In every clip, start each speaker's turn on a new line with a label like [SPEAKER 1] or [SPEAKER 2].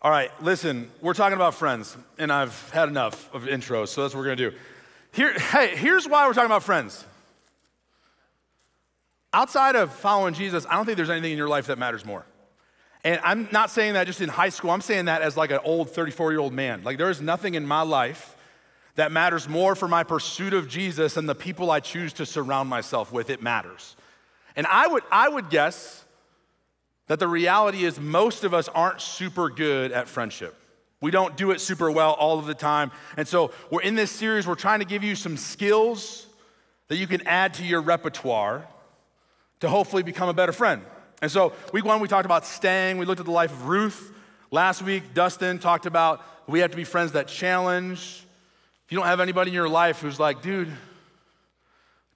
[SPEAKER 1] All right, listen, we're talking about friends, and I've had enough of intros, so that's what we're gonna do. Here's why we're talking about friends. Outside of following Jesus, I don't think there's anything in your life that matters more. And I'm not saying that just in high school, I'm saying that as like an old 34-year-old man. Like there is nothing in my life that matters more for my pursuit of Jesus than the people I choose to surround myself with. It matters. And I would guess that the reality is most of us aren't super good at friendship. We don't do it super well all of the time. And so we're in this series, we're trying to give you some skills that you can add to your repertoire to hopefully become a better friend. And so week one, we talked about staying. We looked at the life of Ruth. Last week, Dustin talked about we have to be friends that challenge. If you don't have anybody in your life who's like, dude,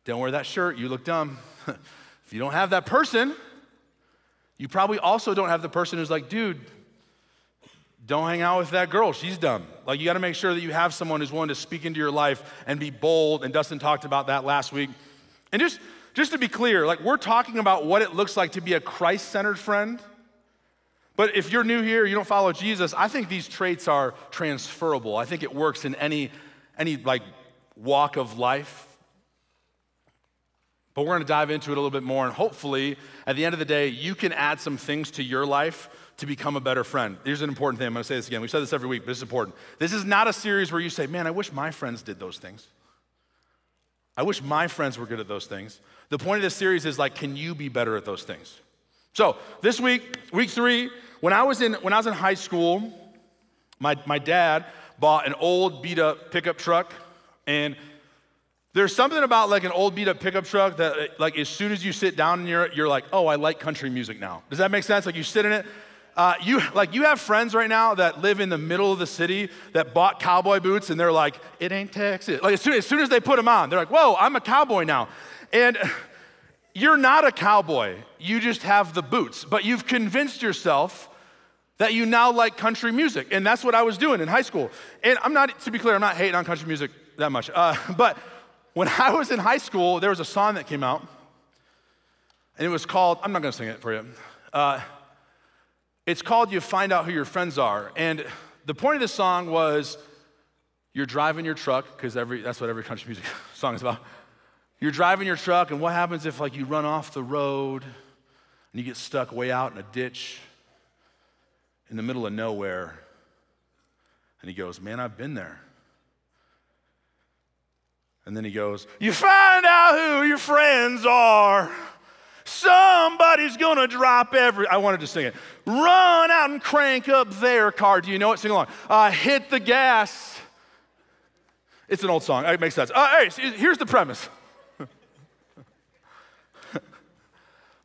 [SPEAKER 1] don't wear that shirt, you look dumb. If you don't have that person, you probably also don't have the person who's like, dude, don't hang out with that girl, she's dumb. Like you gotta make sure that you have someone who's willing to speak into your life and be bold, and Dustin talked about that last week. And just to be clear, like we're talking about what it looks like to be a Christ-centered friend, but if you're new here, you don't follow Jesus, I think these traits are transferable. I think it works in any like walk of life. But we're gonna dive into it a little bit more, and hopefully, at the end of the day, you can add some things to your life to become a better friend. Here's an important thing, I'm gonna say this again. We've said this every week, but this is important. This is not a series where you say, man, I wish my friends did those things. I wish my friends were good at those things. The point of this series is like, can you be better at those things? So this week, week 3, when I was in high school, my dad bought an old beat up pickup truck, and there's something about like an old beat up pickup truck that like as soon as you sit down in you're like, oh, I like country music now. Does that make sense? Like you sit in it. You have friends right now that live in the middle of the city that bought cowboy boots and they're like, it ain't Texas. Like as soon as they put them on, they're like, whoa, I'm a cowboy now. And you're not a cowboy. You just have the boots. But you've convinced yourself that you now like country music. And that's what I was doing in high school. And to be clear, I'm not hating on country music that much. But when I was in high school, there was a song that came out, and it was called, I'm not gonna sing it for you. It's called You Find Out Who Your Friends Are. And the point of this song was, you're driving your truck, because that's what every country music song is about. You're driving your truck, and what happens if like you run off the road, and you get stuck way out in a ditch in the middle of nowhere? And he goes, man, I've been there. And then he goes, you find out who your friends are. Somebody's gonna drop I wanted to sing it. Run out and crank up their car. Do you know it? Sing along. Hit the gas. It's an old song. It makes sense. Hey, here's the premise.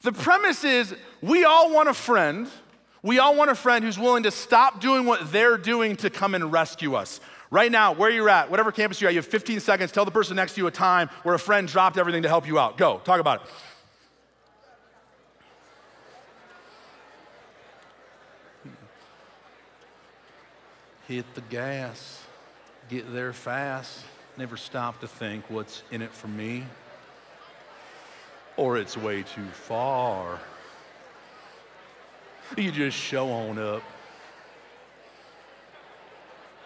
[SPEAKER 1] The premise is we all want a friend. We all want a friend who's willing to stop doing what they're doing to come and rescue us. Right now, where you're at, whatever campus you're at, you have 15 seconds. Tell the person next to you a time where a friend dropped everything to help you out. Go, talk about it. Hit the gas, get there fast, never stop to think what's in it for me, or it's way too far. You just show on up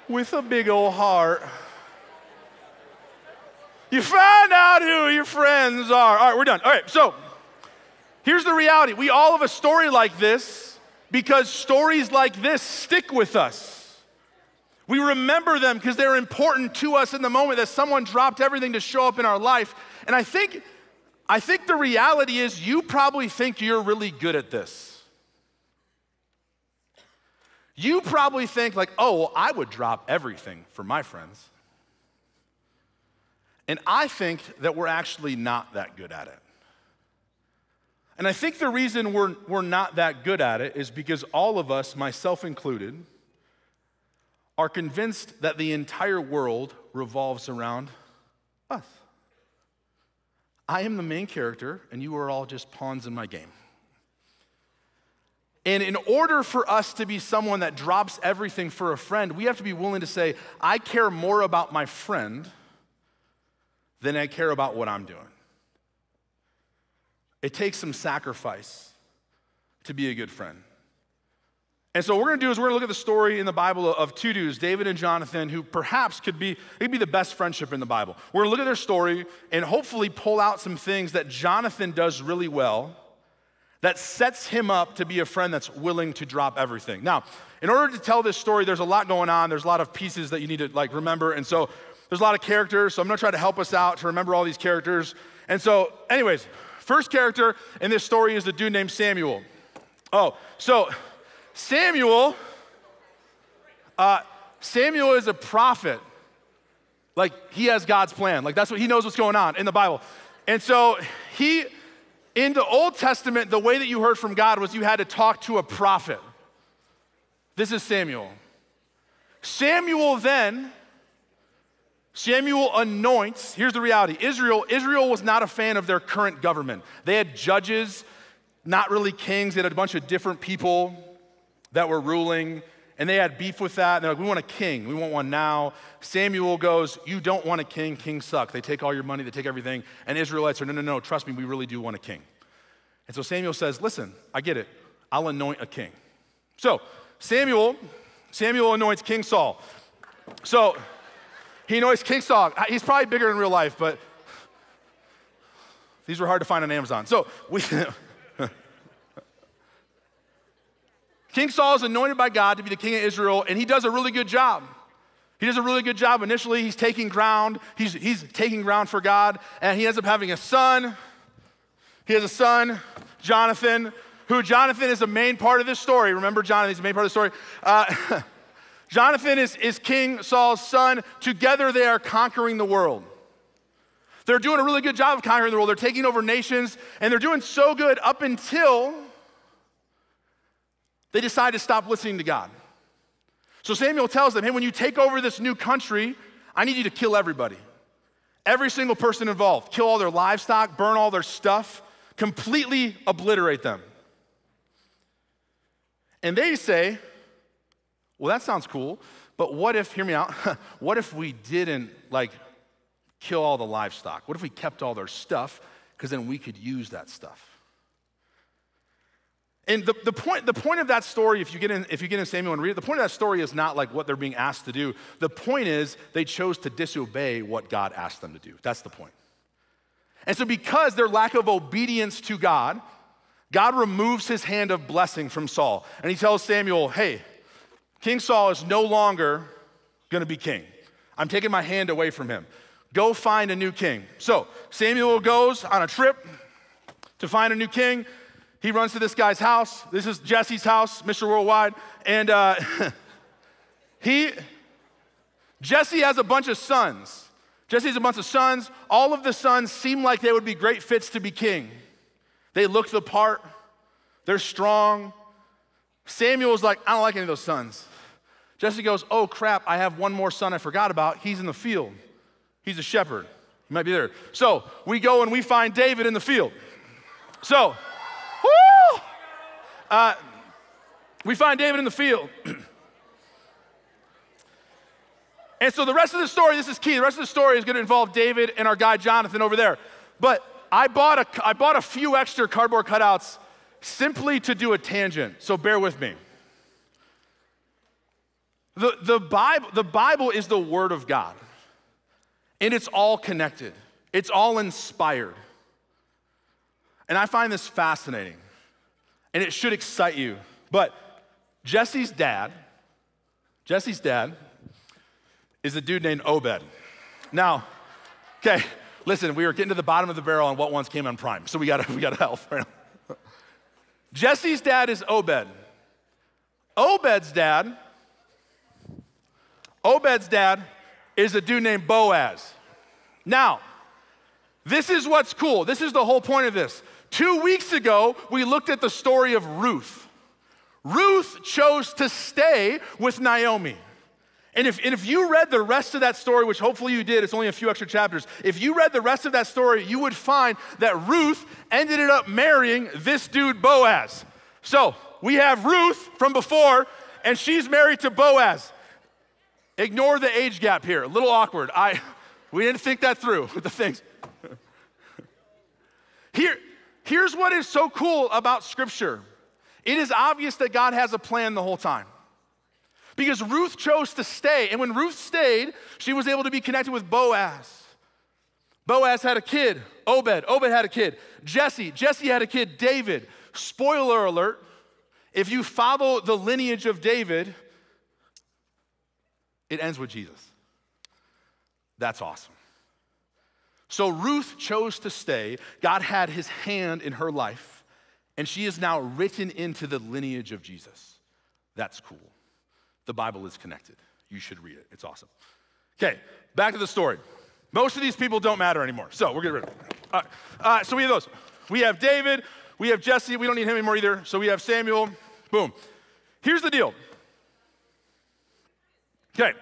[SPEAKER 1] with a big old heart. You find out who your friends are. All right, we're done. All right, so here's the reality. We all have a story like this because stories like this stick with us. We remember them because they're important to us in the moment that someone dropped everything to show up in our life. And I think the reality is you probably think you're really good at this. You probably think like, oh, well, I would drop everything for my friends. And I think that we're actually not that good at it. And I think the reason we're not that good at it is because all of us, myself included, are convinced that the entire world revolves around us. I am the main character, and you are all just pawns in my game. And in order for us to be someone that drops everything for a friend, we have to be willing to say, I care more about my friend than I care about what I'm doing. It takes some sacrifice to be a good friend. And so what we're gonna do is we're gonna look at the story in the Bible of two dudes, David and Jonathan, who perhaps could be the best friendship in the Bible. We're gonna look at their story and hopefully pull out some things that Jonathan does really well that sets him up to be a friend that's willing to drop everything. Now, in order to tell this story, there's a lot going on. There's a lot of pieces that you need to remember. And so there's a lot of characters. So I'm gonna try to help us out to remember all these characters. And so anyways, first character in this story is a dude named Samuel. Samuel is a prophet. Like, he has God's plan. Like, that's what he knows what's going on in the Bible. And so in the Old Testament, the way that you heard from God was you had to talk to a prophet. This is Samuel. Samuel anoints. Here's the reality. Israel was not a fan of their current government. They had judges, not really kings. They had a bunch of different people that were ruling, and they had beef with that. And they're like, we want a king. We want one now. Samuel goes, you don't want a king. Kings suck. They take all your money. They take everything. And Israelites are, no, trust me, we really do want a king. And so Samuel says, listen, I get it. I'll anoint a king. So Samuel anoints King Saul. So he anoints King Saul. He's probably bigger in real life, but these were hard to find on Amazon. So King Saul is anointed by God to be the king of Israel, and he does a really good job. He does a really good job. Initially, he's taking ground. He's taking ground for God, and he ends up having a son. He has a son, Jonathan, who Jonathan is the main part of this story. Remember, Jonathan is the main part of the story. Jonathan is King Saul's son. Together, they are conquering the world. They're doing a really good job of conquering the world. They're taking over nations, and they're doing so good up until they decide to stop listening to God. So Samuel tells them, hey, when you take over this new country, I need you to kill everybody. Every single person involved. Kill all their livestock, burn all their stuff, completely obliterate them. And they say, well, that sounds cool, but what if, hear me out, what if we didn't kill all the livestock? What if we kept all their stuff? Because then we could use that stuff. And the point of that story, if you get in Samuel and read it, the point of that story is not like what they're being asked to do. The point is they chose to disobey what God asked them to do. That's the point. And so because their lack of obedience to God, God removes his hand of blessing from Saul. And he tells Samuel, hey, King Saul is no longer gonna be king. I'm taking my hand away from him. Go find a new king. So Samuel goes on a trip to find a new king. He runs to this guy's house. This is Jesse's house, Mr. Worldwide. And Jesse has a bunch of sons. Jesse has a bunch of sons. All of the sons seem like they would be great fits to be king. They look the part. They're strong. Samuel's like, I don't like any of those sons. Jesse goes, oh crap, I have one more son I forgot about. He's in the field. He's a shepherd. He might be there. So we go and we find David in the field. So, we find David in the field. And so the rest of the story, this is key. The rest of the story is going to involve David and our guy Jonathan over there. But I bought a few extra cardboard cutouts simply to do a tangent. So bear with me. The Bible is the Word of God. And it's all connected. It's all inspired. And I find this fascinating. And it should excite you. But Jesse's dad is a dude named Obed. Now, okay, listen, we were getting to the bottom of the barrel on what ones came on Prime, so we gotta help right now. Jesse's dad is Obed. Obed's dad is a dude named Boaz. Now, this is what's cool. This is the whole point of this. 2 weeks ago, we looked at the story of Ruth. Ruth chose to stay with Naomi. And if you read the rest of that story, which hopefully you did, it's only a few extra chapters. If you read the rest of that story, you would find that Ruth ended up marrying this dude, Boaz. So we have Ruth from before, and she's married to Boaz. Ignore the age gap here, a little awkward. We didn't think that through with the things. Here's what is so cool about Scripture. It is obvious that God has a plan the whole time. Because Ruth chose to stay, and when Ruth stayed, she was able to be connected with Boaz. Boaz had a kid, Obed. Obed had a kid, Jesse. Jesse had a kid, David. Spoiler alert, if you follow the lineage of David, it ends with Jesus. That's awesome. So Ruth chose to stay. God had his hand in her life, and she is now written into the lineage of Jesus. That's cool. The Bible is connected. You should read it. It's awesome. Okay, back to the story. Most of these people don't matter anymore, so we're getting rid of them. All right, so we have those. We have David, we have Jesse, we don't need him anymore either, so we have Samuel, boom. Here's the deal. Okay.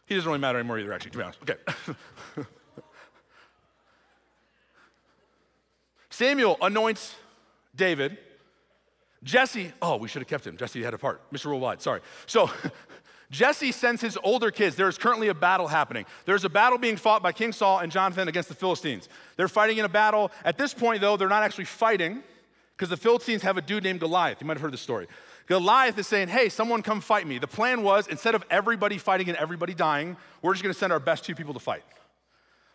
[SPEAKER 1] He doesn't really matter anymore either, actually, to be honest. Okay. Samuel anoints David. Jesse, oh, we should have kept him. Jesse had a part. Mr. Worldwide, sorry. So Jesse sends his older kids. There's currently a battle happening. There's a battle being fought by King Saul and Jonathan against the Philistines. They're fighting in a battle. At this point, though, they're not actually fighting because the Philistines have a dude named Goliath. You might have heard this story. Goliath is saying, hey, someone come fight me. The plan was, instead of everybody fighting and everybody dying, we're just gonna send our best 2 people to fight.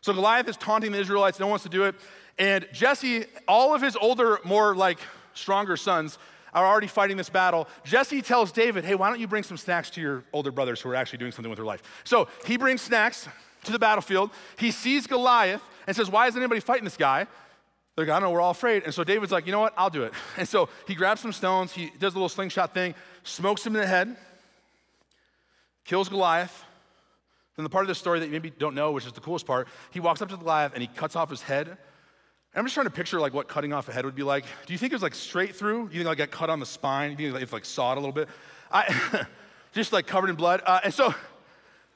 [SPEAKER 1] So Goliath is taunting the Israelites, no one wants to do it. And Jesse, all of his older, more like stronger sons are already fighting this battle. Jesse tells David, hey, why don't you bring some snacks to your older brothers who are actually doing something with their life? So he brings snacks to the battlefield. He sees Goliath and says, why isn't anybody fighting this guy? They're like, I don't know, we're all afraid. And so David's like, you know what, I'll do it. And so he grabs some stones, he does a little slingshot thing, smokes him in the head, kills Goliath. Then the part of the story that you maybe don't know, which is the coolest part, he walks up to Goliath and he cuts off his head. And I'm just trying to picture like what cutting off a head would be like. Do you think it was like straight through? You think like got cut on the spine? You think it's like sawed a little bit? Just like covered in blood. And so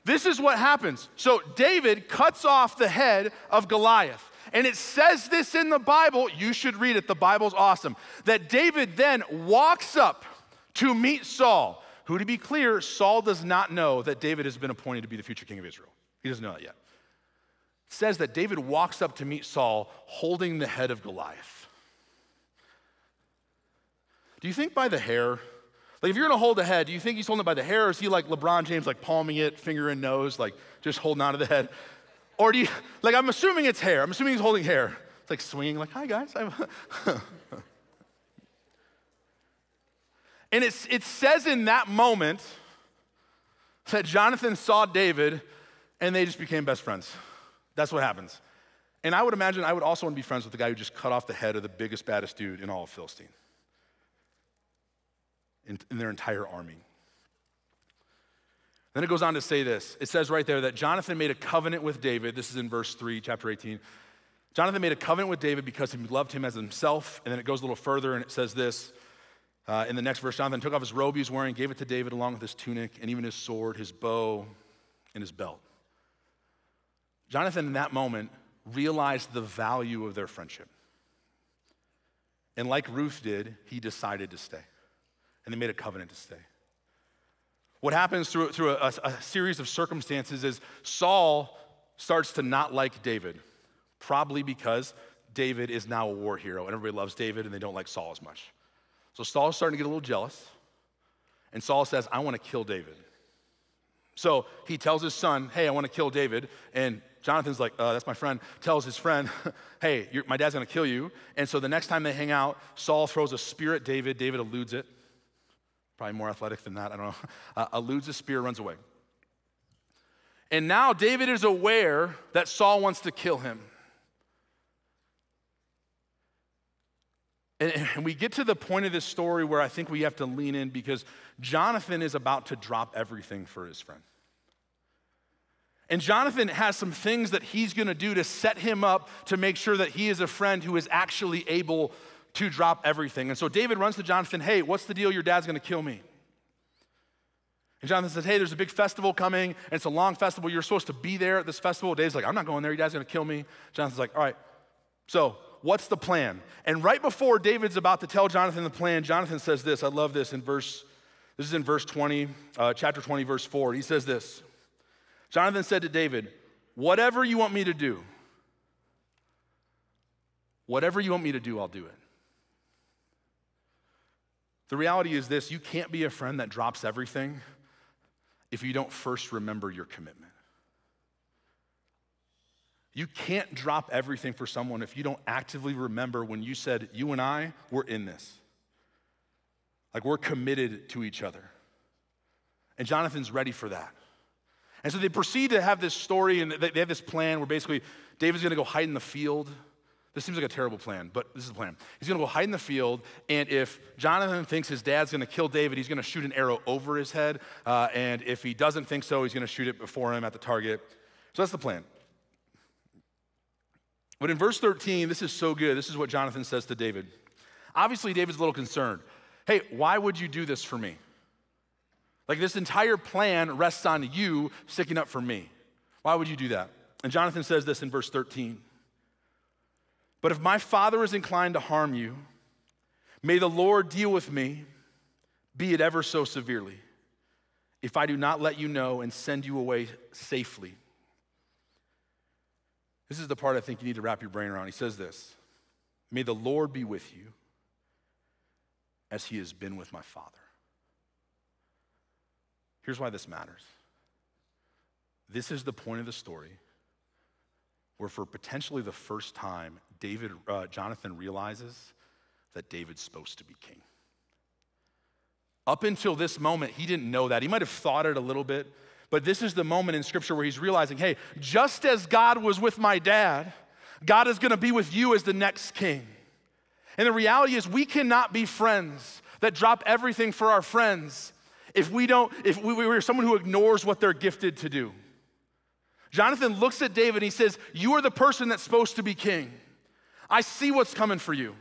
[SPEAKER 1] this is what happens. So David cuts off the head of Goliath. And it says this in the Bible, you should read it, the Bible's awesome, that David then walks up to meet Saul, who, to be clear, Saul does not know that David has been appointed to be the future king of Israel. He doesn't know that yet. It says that David walks up to meet Saul holding the head of Goliath. Do you think by the hair? Like if you're gonna hold a head, do you think he's holding it by the hair, or is he like LeBron James, like palming it, finger in nose, like just holding onto the head? Or do you, like I'm assuming it's hair. I'm assuming he's holding hair. It's like swinging, like, hi guys. And it says in that moment that Jonathan saw David and they just became best friends. That's what happens. And I would imagine I would also want to be friends with the guy who just cut off the head of the biggest, baddest dude in all of Philistine, in their entire army. Then it goes on to say this. It says right there that Jonathan made a covenant with David. This is in verse 3, chapter 18. Jonathan made a covenant with David because he loved him as himself. And then it goes a little further and it says this. In the next verse, Jonathan took off his robe he was wearing, gave it to David along with his tunic and even his sword, his bow, and his belt. Jonathan in that moment realized the value of their friendship. And like Ruth did, he decided to stay. And they made a covenant to stay. What happens through a series of circumstances is Saul starts to not like David, probably because David is now a war hero and everybody loves David and they don't like Saul as much. So Saul is starting to get a little jealous, and Saul says, I want to kill David. So he tells his son, hey, I want to kill David, and Jonathan's like, that's my friend, tells his friend, hey, my dad's gonna kill you. And so the next time they hang out, Saul throws a spear at David, David eludes it. Probably more athletic than that, I don't know. Eludes the spear, runs away. And now David is aware that Saul wants to kill him. And we get to the point of this story where I think we have to lean in because Jonathan is about to drop everything for his friend. And Jonathan has some things that he's gonna do to set him up to make sure that he is a friend who is actually able to drop everything. And so David runs to Jonathan, hey, what's the deal? Your dad's gonna kill me. And Jonathan says, hey, there's a big festival coming, and it's a long festival. You're supposed to be there at this festival. David's like, I'm not going there. Your dad's gonna kill me. Jonathan's like, all right, so what's the plan? And right before David's about to tell Jonathan the plan, Jonathan says this. I love this this is in verse 20, chapter 20, verse 4. He says this. Jonathan said to David, whatever you want me to do, I'll do it. The reality is this: you can't be a friend that drops everything if you don't first remember your commitment. You can't drop everything for someone if you don't actively remember when you said, you and I, we're in this. Like, we're committed to each other. And Jonathan's ready for that. And so they proceed to have this story, and they have this plan where basically David's gonna go hide in the field. This seems like a terrible plan, but this is the plan. He's gonna go hide in the field, and if Jonathan thinks his dad's gonna kill David, he's gonna shoot an arrow over his head, and if he doesn't think so, he's gonna shoot it before him at the target. So that's the plan. But in verse 13, this is so good. This is what Jonathan says to David. Obviously, David's a little concerned. Hey, why would you do this for me? Like, this entire plan rests on you sticking up for me. Why would you do that? And Jonathan says this in verse 13. But if my father is inclined to harm you, may the Lord deal with me, be it ever so severely, if I do not let you know and send you away safely. This is the part I think you need to wrap your brain around. He says this: may the Lord be with you as he has been with my father. Here's why this matters. This is the point of the story where, for potentially the first time, Jonathan realizes that David's supposed to be king. Up until this moment, he didn't know that. He might have thought it a little bit, but this is the moment in Scripture where he's realizing, hey, just as God was with my dad, God is gonna be with you as the next king. And the reality is, we cannot be friends that drop everything for our friends if we're someone who ignores what they're gifted to do. Jonathan looks at David and he says, you are the person that's supposed to be king. I see what's coming for you.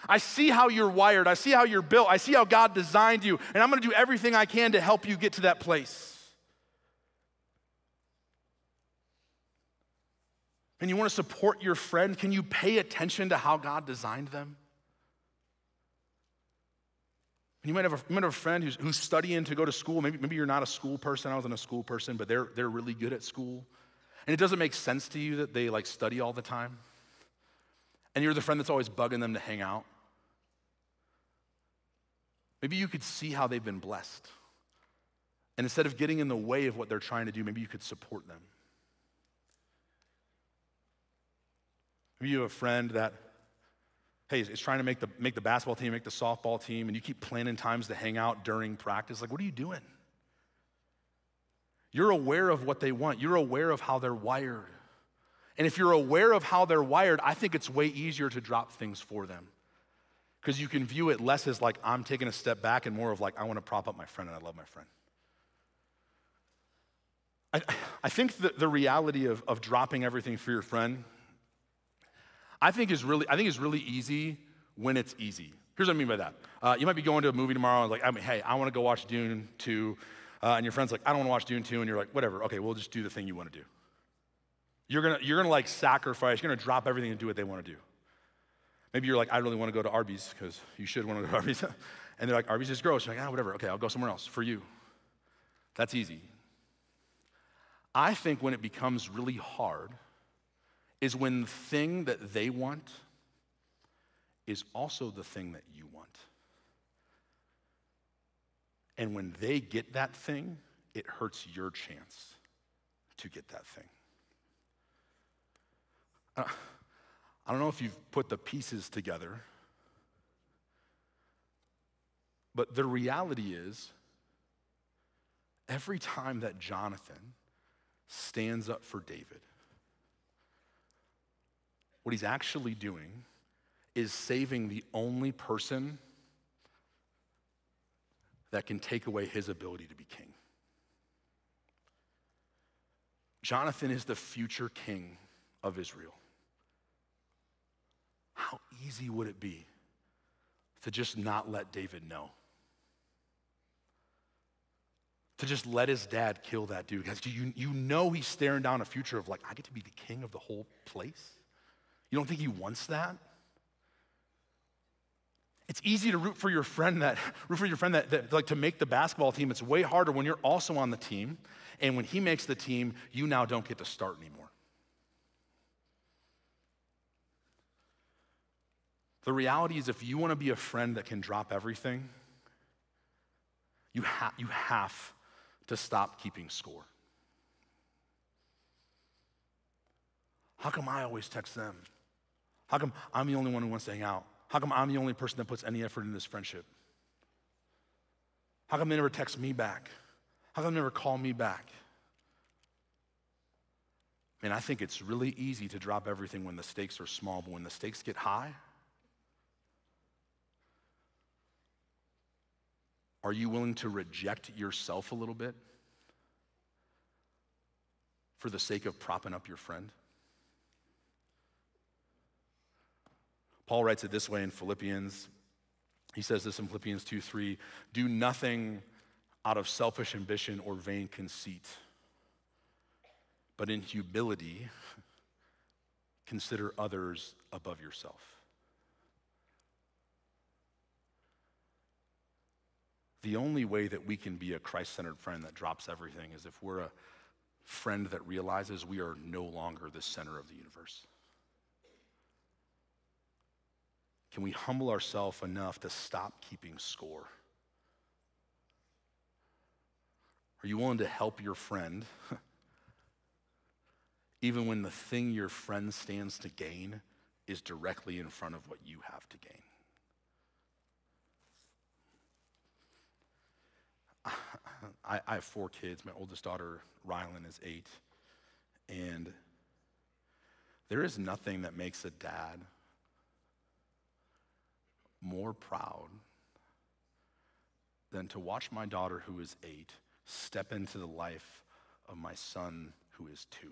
[SPEAKER 1] I see how you're wired. I see how you're built. I see how God designed you. And I'm gonna do everything I can to help you get to that place. And you wanna support your friend? Can you pay attention to how God designed them? You might have a friend who's studying to go to school. Maybe you're not a school person. I wasn't a school person, but they're really good at school. And it doesn't make sense to you that they like study all the time. And you're the friend that's always bugging them to hang out. Maybe you could see how they've been blessed. And instead of getting in the way of what they're trying to do, maybe you could support them. Maybe you have a friend that, hey, is trying to make the basketball team, make the softball team, and you keep planning times to hang out during practice. Like, what are you doing? You're aware of what they want. You're aware of how they're wired. And if you're aware of how they're wired, I think it's way easier to drop things for them. Because you can view it less as like, I'm taking a step back, and more of like, I want to prop up my friend and I love my friend. I think the reality of dropping everything for your friend, I think is really easy when it's easy. Here's what I mean by that. You might be going to a movie tomorrow and like, hey, I want to go watch Dune 2, and your friend's like, I don't want to watch Dune 2, and you're like, whatever, okay, we'll just do the thing you want to do. You're gonna like sacrifice, you're gonna drop everything and do what they want to do. Maybe you're like, I really want to go to Arby's, because you should want to go to Arby's. And they're like, Arby's is gross. You're like, whatever, okay, I'll go somewhere else for you. That's easy. I think when it becomes really hard is when the thing that they want is also the thing that you want. And when they get that thing, it hurts your chance to get that thing. I don't know if you've put the pieces together, but the reality is, every time that Jonathan stands up for David, what he's actually doing is saving the only person that can take away his ability to be king. Jonathan is the future king of Israel. How easy would it be to just not let David know? To just let his dad kill that dude. Guys, you know he's staring down a future of like, I get to be the king of the whole place? You don't think he wants that? It's easy to root for your friend that like to make the basketball team. It's way harder when you're also on the team, and when he makes the team, you now don't get to start anymore. The reality is, if you want to be a friend that can drop everything, You have to stop keeping score. How come I always text them? How come I'm the only one who wants to hang out? How come I'm the only person that puts any effort in this friendship? How come they never text me back? How come they never call me back? Man, I think it's really easy to drop everything when the stakes are small, but when the stakes get high, are you willing to reject yourself a little bit for the sake of propping up your friend? Paul writes it this way in Philippians. He says this in Philippians 2:3, do nothing out of selfish ambition or vain conceit, but in humility, consider others above yourself. The only way that we can be a Christ-centered friend that drops everything is if we're a friend that realizes we are no longer the center of the universe. Can we humble ourselves enough to stop keeping score? Are you willing to help your friend even when the thing your friend stands to gain is directly in front of what you have to gain? I have 4 kids. My oldest daughter, Rylan, is 8. And there is nothing that makes a dad more proud than to watch my daughter, who is 8, step into the life of my son, who is 2.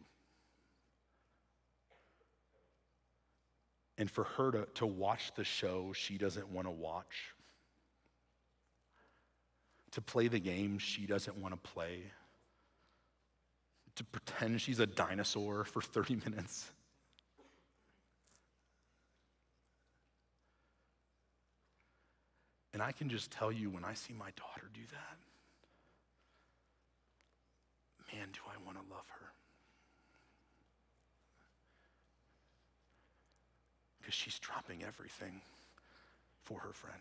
[SPEAKER 1] And for her to watch the show she doesn't want to watch, to play the game she doesn't want to play, to pretend she's a dinosaur for 30 minutes. And I can just tell you, when I see my daughter do that, man, do I want to love her. Because she's dropping everything for her friend.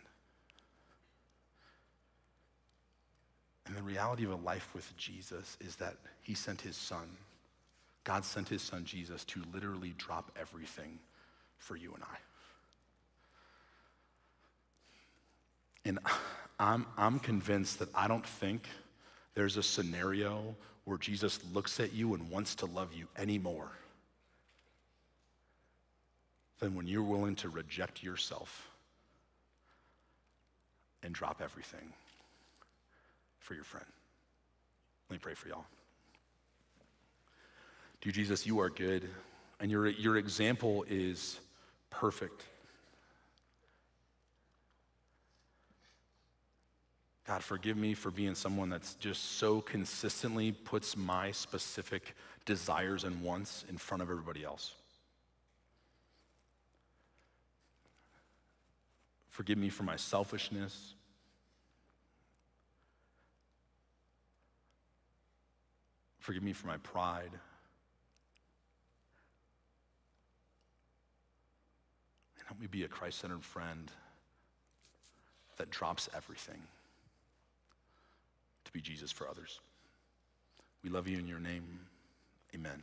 [SPEAKER 1] And the reality of a life with Jesus is that he sent his son. God sent his son Jesus to literally drop everything for you and I. And I'm convinced that I don't think there's a scenario where Jesus looks at you and wants to love you anymore than when you're willing to reject yourself and drop everything for your friend. Let me pray for y'all. Dear Jesus, you are good, and your example is perfect. God, forgive me for being someone that's just so consistently puts my specific desires and wants in front of everybody else. Forgive me for my selfishness. Forgive me for my pride. And help me be a Christ-centered friend that drops everything to be Jesus for others. We love you in your name. Amen.